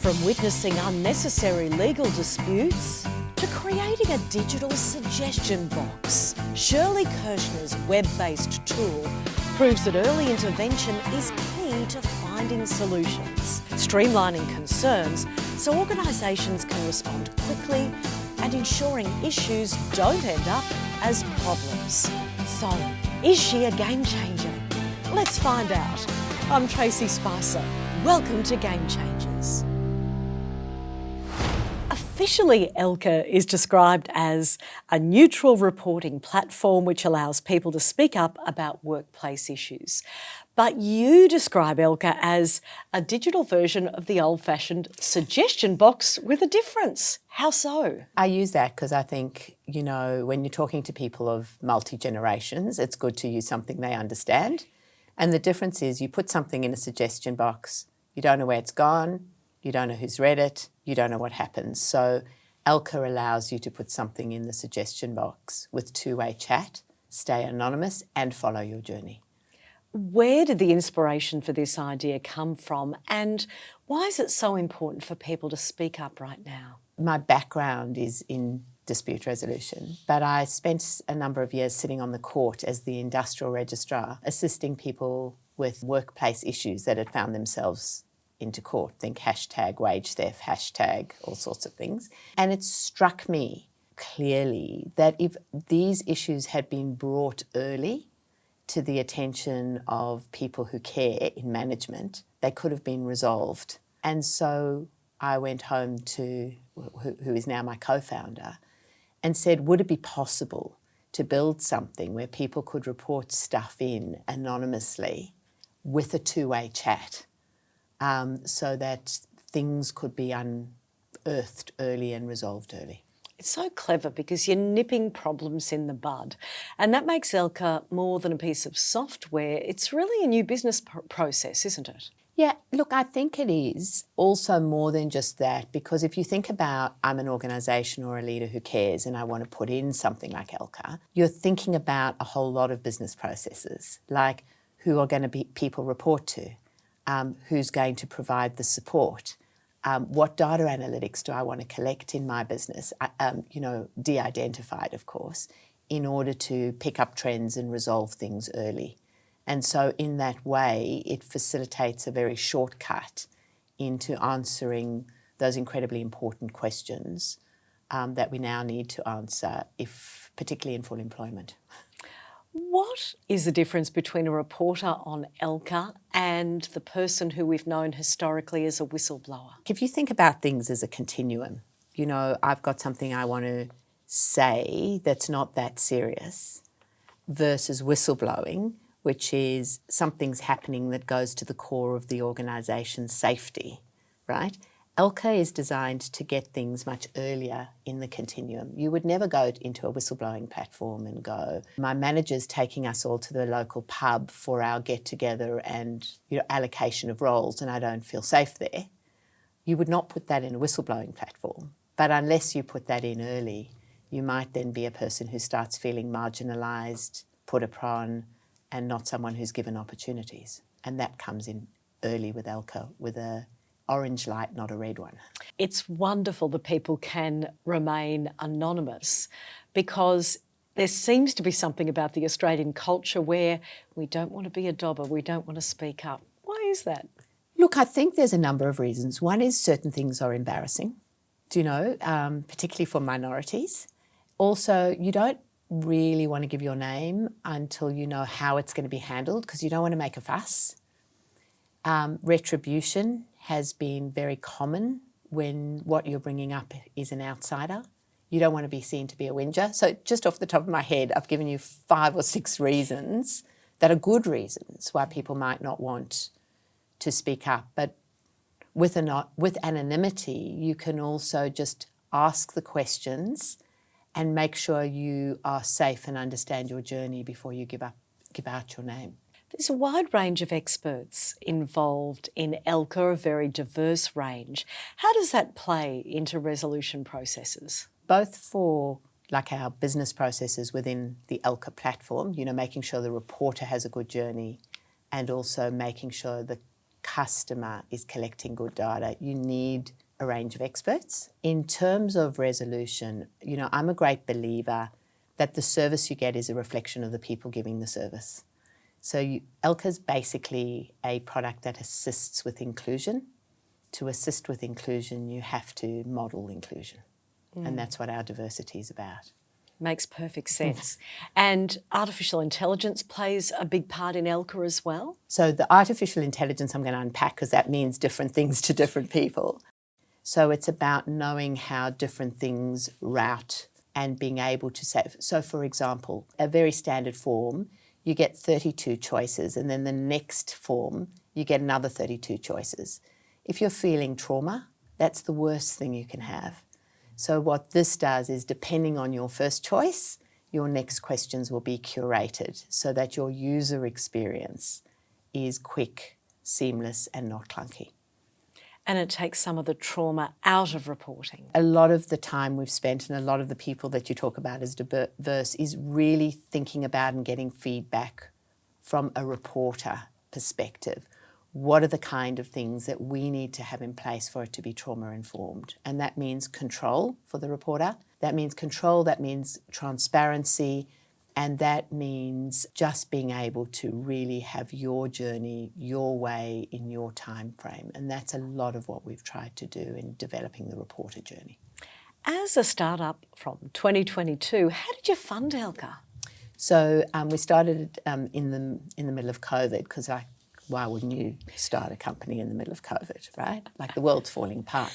From witnessing unnecessary legal disputes to creating a digital suggestion box, Shirli Kirschner's web-based tool proves that early intervention is key to finding solutions, streamlining concerns so organisations can respond quickly and ensuring issues don't end up as problems. So, is she a game changer? Let's find out. I'm Tracey Spicer. Welcome to Game Changers. Officially, Elker is described as a neutral reporting platform which allows people to speak up about workplace issues. But you describe Elker as a digital version of the old-fashioned suggestion box with a difference. How so? I use that because I think, when you're talking to people of multi-generations, it's good to use something they understand. And the difference is you put something in a suggestion box, you don't know where it's gone, you don't know who's read it, you don't know what happens. So Elker allows you to put something in the suggestion box with two-way chat, stay anonymous and follow your journey. Where did the inspiration for this idea come from, and why is it so important for people to speak up right now? My background is in dispute resolution, but I spent a number of years sitting on the court as the industrial registrar, assisting people with workplace issues that had found themselves into court. Think hashtag wage theft, hashtag all sorts of things. And it struck me clearly that if these issues had been brought early to the attention of people who care in management, they could have been resolved. And so I went home to who is now my co-founder and said, would it be possible to build something where people could report stuff in anonymously with a two-way chat so that things could be unearthed early and resolved early? It's so clever because you're nipping problems in the bud, and that makes Elker more than a piece of software. It's really a new business process, isn't it? Yeah, look, I think it is also more than just that, because if you think about I'm an organisation or a leader who cares and I want to put in something like Elker, you're thinking about a whole lot of business processes, like who are going to be people report to, who's going to provide the support, what data analytics do I want to collect in my business, de-identified, of course, in order to pick up trends and resolve things early. And so in that way, it facilitates a very shortcut into answering those incredibly important questions that we now need to answer, particularly in full employment. What is the difference between a reporter on Elker and the person who we've known historically as a whistleblower? If you think about things as a continuum, I've got something I want to say that's not that serious versus whistleblowing, which is something's happening that goes to the core of the organisation's safety, right? Elker is designed to get things much earlier in the continuum. You would never go into a whistleblowing platform and go, my manager's taking us all to the local pub for our get-together and allocation of roles and I don't feel safe there. You would not put that in a whistleblowing platform. But unless you put that in early, you might then be a person who starts feeling marginalised, put upon, and not someone who's given opportunities. And that comes in early with Elker, with a orange light, not a red one. It's wonderful that people can remain anonymous because there seems to be something about the Australian culture where we don't want to be a dobber, we don't want to speak up. Why is that? Look, I think there's a number of reasons. One is certain things are embarrassing, particularly for minorities. Also, you don't really want to give your name until you know how it's going to be handled because you don't want to make a fuss. Retribution has been very common when what you're bringing up is an outsider. You don't want to be seen to be a whinger. So just off the top of my head, I've given you 5 or 6 reasons that are good reasons why people might not want to speak up. But with anonymity, you can also just ask the questions and make sure you are safe and understand your journey before you give out your name. There's a wide range of experts involved in Elker, a very diverse range. How does that play into resolution processes? Both for our business processes within the Elker platform, making sure the reporter has a good journey and also making sure that customer is collecting good data, you need a range of experts. In terms of resolution, I'm a great believer that the service you get is a reflection of the people giving the service. So Elker's basically a product that assists with inclusion. To assist with inclusion, you have to model inclusion. And that's what our diversity is about. Makes perfect sense. And artificial intelligence plays a big part in Elker as well? So the artificial intelligence I'm going to unpack because that means different things to different people. So it's about knowing how different things route and being able to say, so for example, a very standard form, you get 32 choices, and then the next form, you get another 32 choices. If you're feeling trauma, that's the worst thing you can have. So what this does is, depending on your first choice, your next questions will be curated so that your user experience is quick, seamless, and not clunky. And it takes some of the trauma out of reporting. A lot of the time we've spent, and a lot of the people that you talk about as diverse, is really thinking about and getting feedback from a reporter perspective. What are the kind of things that we need to have in place for it to be trauma-informed? And that means control for the reporter. That means control, that means transparency, and that means just being able to really have your journey, your way, in your time frame. And that's a lot of what we've tried to do in developing the reporter journey. As a startup from 2022, how did you fund Elker? So we started in the middle of COVID, because why wouldn't you start a company in the middle of COVID, right? Like the world's falling apart.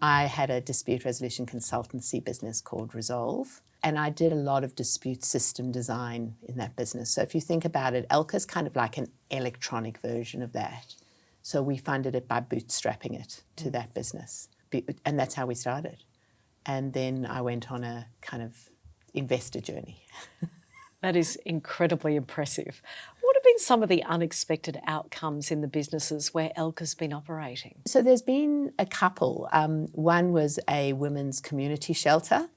I had a dispute resolution consultancy business called Resolve, and I did a lot of dispute system design in that business. So if you think about it, Elker's kind of like an electronic version of that. So we funded it by bootstrapping it to that business. And that's how we started. And then I went on a kind of investor journey. That is incredibly impressive. What have been some of the unexpected outcomes in the businesses where Elker's been operating? So there's been a couple. One was a women's community shelter.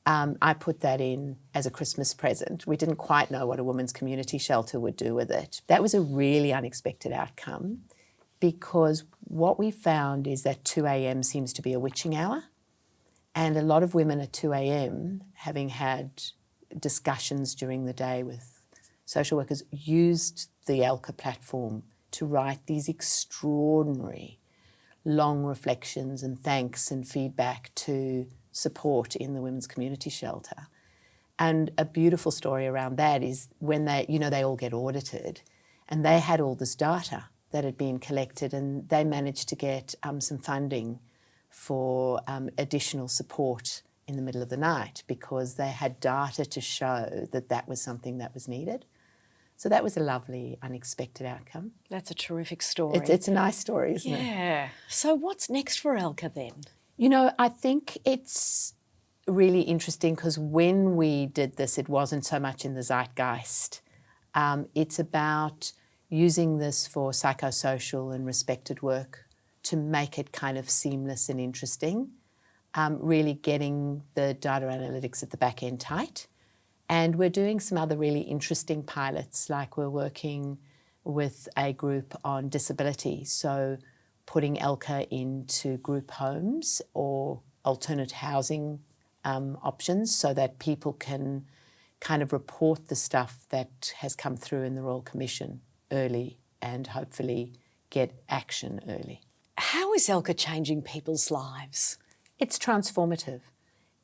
I put that in as a Christmas present. We didn't quite know what a women's community shelter would do with it. That was a really unexpected outcome, because what we found is that 2 a.m. seems to be a witching hour. And a lot of women at 2 a.m., having had discussions during the day with social workers, used the Elker platform to write these extraordinary long reflections and thanks and feedback to support in the women's community shelter. And a beautiful story around that is when they all get audited, and they had all this data that had been collected, and they managed to get some funding for additional support in the middle of the night, because they had data to show that that was something that was needed. So that was a lovely, unexpected outcome. That's a terrific story. It's a nice story, isn't it? Yeah. So what's next for Elker then? I think it's really interesting, because when we did this, it wasn't so much in the zeitgeist. It's about using this for psychosocial and respected work to make it kind of seamless and interesting. Really getting the data analytics at the back end tight. And we're doing some other really interesting pilots, like we're working with a group on disability. So putting Elker into group homes or alternate housing options, so that people can kind of report the stuff that has come through in the Royal Commission early and hopefully get action early. How is Elker changing people's lives? It's transformative.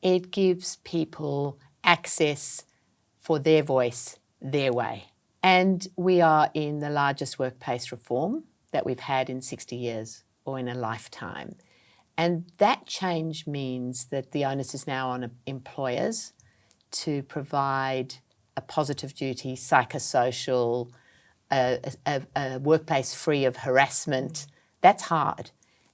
It gives people access for their voice, their way. And we are in the largest workplace reform that we've had in 60 years or in a lifetime. And that change means that the onus is now on employers to provide a positive duty, psychosocial, a workplace free of harassment. That's hard.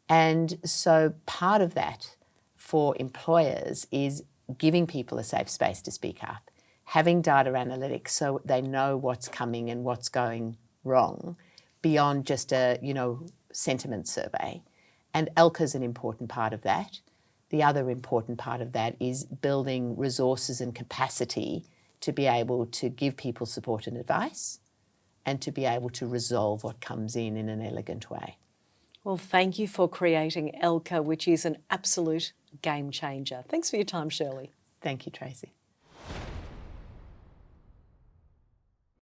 And so part of that for employers is giving people a safe space to speak up, having data analytics so they know what's coming and what's going wrong beyond just a, sentiment survey. And Elker's an important part of that. The other important part of that is building resources and capacity to be able to give people support and advice, and to be able to resolve what comes in an elegant way. Well, thank you for creating Elker, which is an absolute game changer. Thanks for your time, Shirley. Thank you, Tracey.